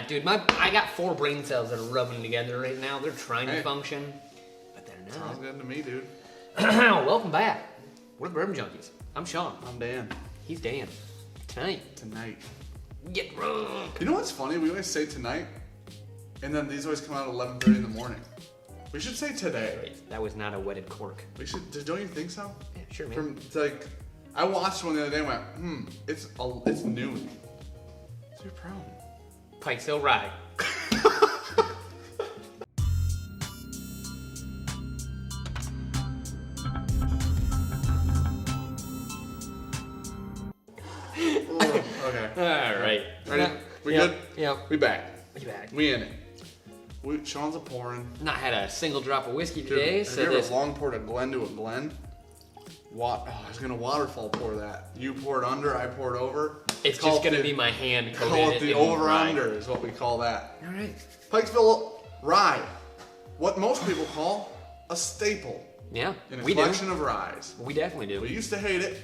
Dude, I got 4 brain cells that are rubbing together right now. They're trying to function, but they're not. Sounds good to me, dude. Welcome back. We're the Bourbon Junkies. I'm Sean. I'm Dan. He's Dan. Tonight. Get drunk. You know what's funny? We always say tonight, and then these always come out at 11:30 in the morning. We should say today. That was not a wetted cork. We should. Don't you think so? Yeah, sure, man. I watched one the other day and went, it's noon. What's your problem? Pikesville rye. Okay. All right. Ready? We good? Yep. We back. We in it. Sean's a pouring. Not had a single drop of whiskey Dude, today, have so you ever this long poured a Glen to a Glen? I was gonna waterfall pour that. You poured under, I poured over. it's just gonna be my hand coated. Call it the over rye. under is what we call that. All right. Pikesville rye, what most people call a staple Yeah. in a we collection do. of ryes. We definitely do. We used to hate it,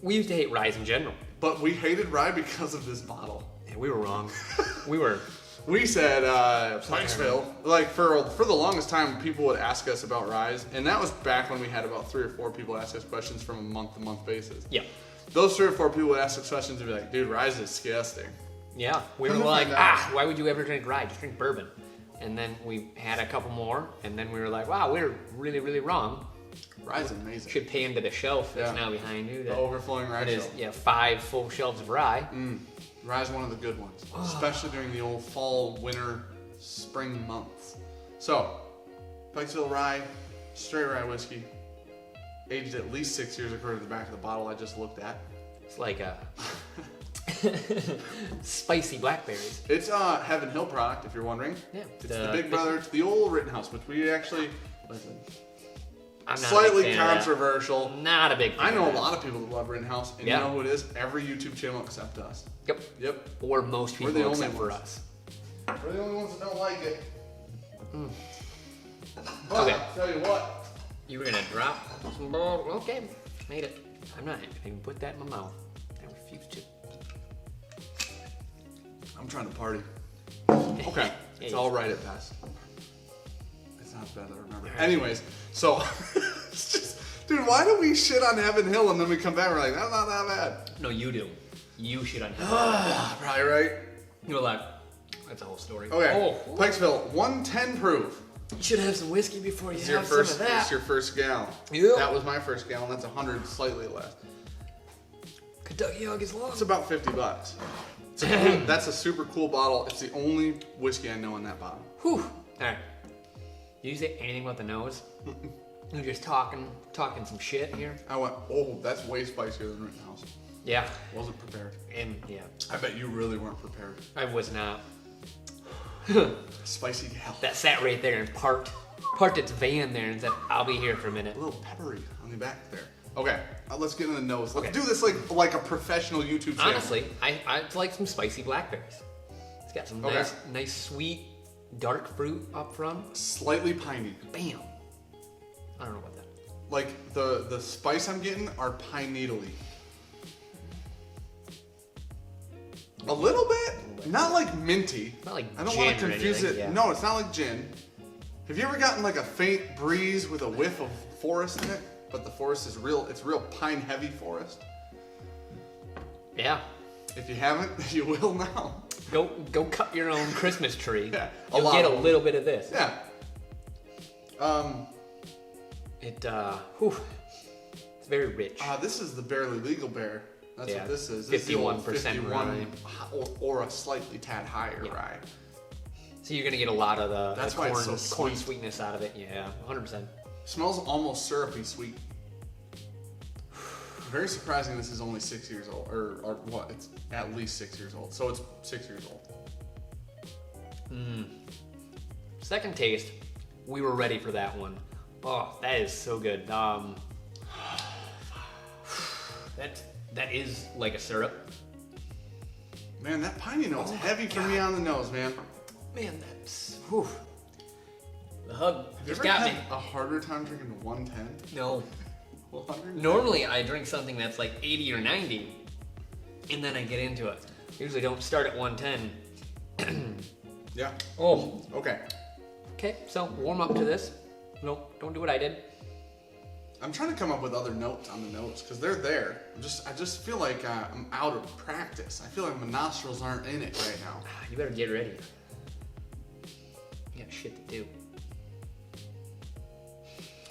We used to hate ryes in general. but we hated rye because of this bottle. Yeah, we were wrong. We said Pikesville, like for the longest time, people would ask us about ryes, and that was back when we had about 3 or 4 people ask us questions from a month-to-month basis. Yeah. Those 3 or 4 people would ask us questions and be like, "Dude, ryes is disgusting." Yeah. We were Come to like, find out. why would you ever drink rye? Just drink bourbon. And then we had a couple more, and then we were like, wow, we're really, really wrong. Rye's amazing. Should pay into the shelf that's Yeah. now behind you. The That overflowing rye it is, shelf. 5 full shelves of rye. Rye's one of the good ones, especially during the old fall, winter, spring months. So, Pikesville rye, straight rye whiskey, aged at least 6 years according to the back of the bottle I just looked at. It's like a spicy blackberries. It's a Heaven Hill product, if you're wondering. Yeah. It's the big brother to the old Rittenhouse, which we actually, listen, I'm not slightly a big fan of controversial. that. Not a big fan I know of a that. lot of people that love Rittenhouse, and Yeah. you know who it is? Every YouTube channel except us. Yep. Yep. Or most We're people the only except for ones. us. We're the only ones that don't like it. But Okay. I'll tell you what. You were gonna drop some ball. Okay, made it. I'm not even put that in my mouth. I refuse to. I'm trying to party. Okay. It's Yeah, all right at best. It's not bad, I remember. Anyways, so it's just, dude, why do we shit on Heaven Hill and then we come back and we're like, that's not that bad? No, you do. You should on him. Probably right. You're like, that's a whole story. Okay. Oh, Pikesville, 110 proof. you should have some whiskey before you It's have your first. some of that. It's your first gallon. Yep. That was my first gallon. That's 100, slightly less. Kentucky Hog is long. It's about $50. That's a super cool bottle. It's the only whiskey I know in that bottle. Whew. All right. Did you say anything about the nose? You're just talking some shit here. I went, oh, that's way spicier than Rittenhouse. Yeah. Wasn't prepared. And yeah, I bet you really weren't prepared. I was not. Spicy hell. That sat right there and parked its van there and said, "I'll be here for a minute." A little peppery on the back there. Okay, let's get in the nose. Let's Okay. do this like a professional YouTube channel. Honestly, I like some spicy blackberries. It's got some Okay. nice sweet dark fruit up front. Slightly piney. Bam. I don't know about that. Like the spice I'm getting are pine needly. A little bit, not like minty. Not like I don't want gin to or confuse anything, it. yeah. No, it's not like gin. Have you ever gotten like a faint breeze with a whiff of forest in it? But the forest is real. It's real pine heavy forest. Yeah. If you haven't, you will now. Go cut your own Christmas tree. Yeah, You'll get a little bit of this. Yeah. It's very rich. This is the barely legal bear. That's Yeah, what this is. This is the old 51% rye. or a slightly tad higher Yeah. rye. So you're gonna get a lot of the That's why corn, it's so corn sweet. sweetness out of it. Yeah, 100%. Smells almost syrupy sweet. Very surprising this is only 6 years old. Or what? It's at least 6 years old. So it's 6 years old. Second taste, we were ready for that one. Oh, that is so good. That is like a syrup. Man, that piney note's heavy for me on the nose, man. Man, that's whew. The hug Have you just ever got had me. a harder time drinking 110? No. 100? Normally I drink something that's like 80 or 90, and then I get into it. Usually don't start at 110 Yeah. Oh. Okay. Okay, so warm up to this. No, don't do what I did. I'm trying to come up with other notes on the notes because they're there. I just feel like I'm out of practice. I feel like my nostrils aren't in it right now. You better get ready. You got shit to do.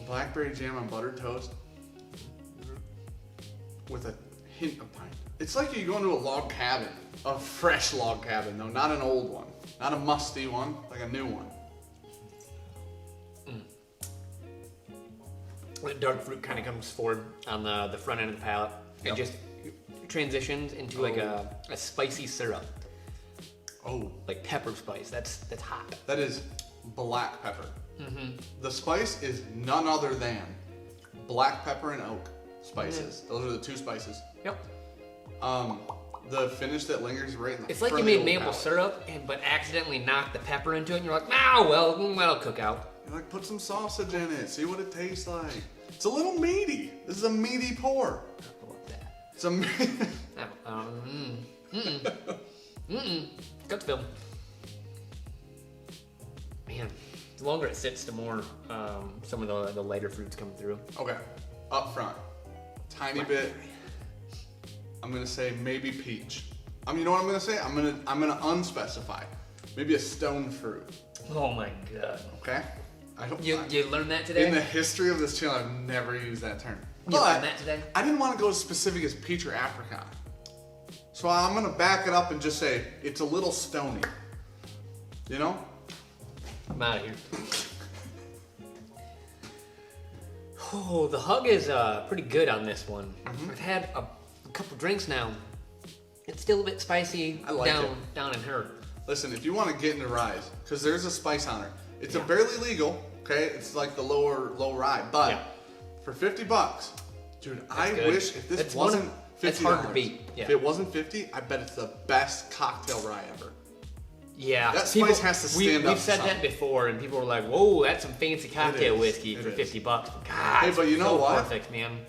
Blackberry jam on buttered toast with a hint of pine. It's like you go into a log cabin, a fresh log cabin though, not an old one, not a musty one, like a new one. The dark fruit kind of comes forward on the front end of the palate. It just transitions into like a spicy syrup. Oh, like pepper spice. That's hot. that is black pepper. The spice is none other than black pepper and oak spices. Those are the two spices. Yep. The finish that lingers right in the It's like you front of the made old maple palate. syrup, but accidentally knocked the pepper into it, and you're like, nah, well, that'll cook out. You're like, put some sausage in it, see what it tastes like. It's a little meaty. This is a meaty pour. I love that. It's a Pikesville. Man, the longer it sits, the more some of the lighter fruits come through. Okay, up front, tiny bit. I'm gonna say maybe peach. You know what I'm gonna say? I'm gonna unspecify. Maybe a stone fruit. Oh my god. Okay. I don't. You learned that today? In the history of this channel, I've never used that term. You learned that today? I didn't want to go as specific as peach or apricot. So I'm gonna back it up and just say it's a little stony. You know? I'm out of here. Oh, the hug is pretty good on this one. I've had a couple drinks now. It's still a bit spicy I like it. down in her. Listen, if you want to get into ryes, because there's a spice on her. It's a barely legal, okay? It's like the low rye, but for $50, dude, I good. wish if this It's wasn't $50. it's hard to beat. Yeah. If it wasn't 50, I bet it's the best cocktail rye ever. Yeah, That spice has to stand up We've to said that something. before, and people were like, "Whoa, that's some fancy cocktail is. whiskey It for is. $50." God, Hey, but you know so what? Perfect, man.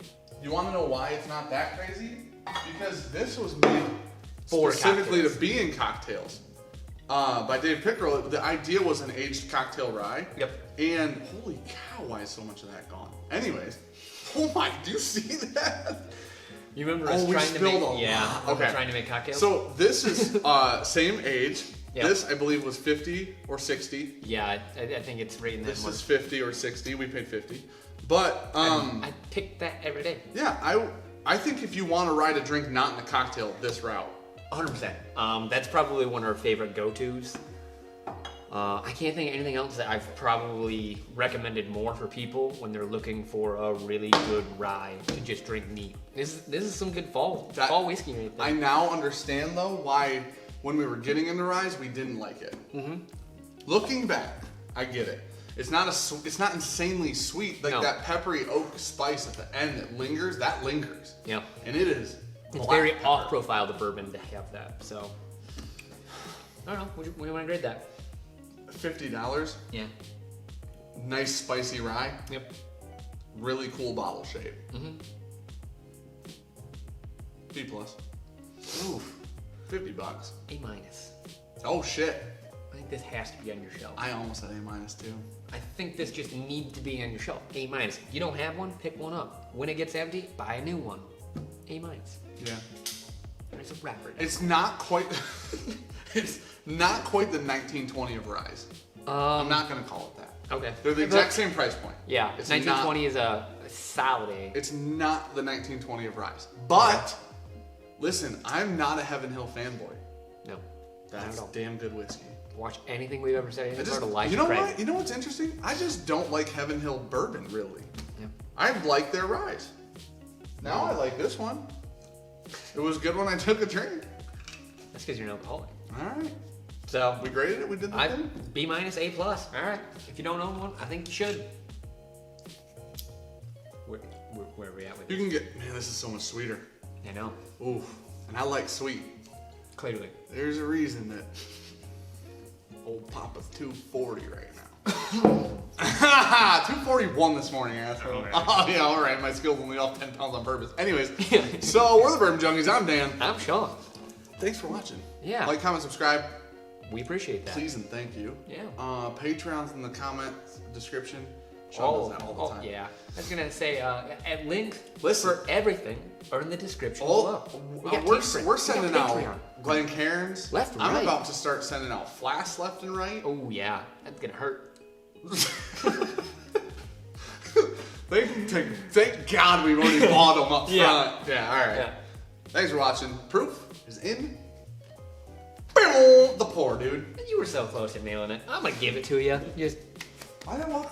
You want to know why it's not that crazy? Because this was made For specifically cocktails. to be in cocktails. By Dave Pickerel, the idea was an aged cocktail rye. Yep. And holy cow, why is so much of that gone? Anyways, oh my, do you see that? You remember us we trying to spilled make? a lot. Yeah, Okay. trying to make cocktails. So this is same age. Yep. This I believe was 50 or 60. yeah, I think it's right in that This mark. is 50 or 60. We paid 50. But I pick that every day. yeah, I think if you want to ride a drink not in a cocktail, this route. 100%. That's probably one of our favorite go-tos. I can't think of anything else that I've probably recommended more for people when they're looking for a really good rye to just drink neat. This is some good fall whiskey right there. I now understand though why when we were getting into ryes we didn't like it. Looking back, I get it. It's not insanely sweet like No. that peppery oak spice at the end that lingers. That lingers. Yeah. And it is. It's black very pepper. off-profile the bourbon to have that. So I don't know. What do you want to grade that? $50. Yeah. Nice spicy rye. Yep. Really cool bottle shape. B plus. Oof. $50. A minus. Oh shit. I think this has to be on your shelf. I almost said A minus too. I think this just needs to be on your shelf. A minus. If you don't have one, pick one up. When it gets empty, buy a new one. A minus. Yeah. There's a wrapper. It's not quite. It's not quite the 1920 of ryes. I'm not gonna call it that. Okay. They're the exact same price point. Yeah. It's 1920 is a solid A. It's not the 1920 of ryes. But listen, I'm not a Heaven Hill fanboy. No. That's all. damn good whiskey. Watch anything we've ever said. I Anything just, about Elijah you know Craig. what? You know what's interesting? I just don't like Heaven Hill bourbon really. Yeah. I like their ryes. Now I like this one. It was good when I took a drink. That's because you're an alcoholic. All right. So We graded it. We did the thing. B minus, A plus. All right. If you don't own one, I think you should. Where are we at with You it? can get. Man, this is so much sweeter. I know. Ooh, and I like sweet. Clearly. There's a reason that old Papa's 240 right now. 241 this morning, asshole. Oh yeah, all right. My skills only off 10 pounds on purpose. Anyways, so we're the Bourbon Junkies. I'm Dan. I'm Sean. Thanks for watching. Yeah. Like, comment, subscribe. We appreciate that. Please and thank you. Yeah. Patreon's in the comments description. Sean does that all the time. Yeah. I was gonna say at links Listen. for everything are in the description below. We're sending out Glen Cairns. Left and I'm right. about to start sending out flasks left and right. Oh yeah, that's gonna hurt. Thank God we've already bought them up front. Yeah, all right. Yeah. Thanks for watching. Proof is in the pour, dude. You were so close to nailing it. I'm gonna give it to you. Just. I didn't want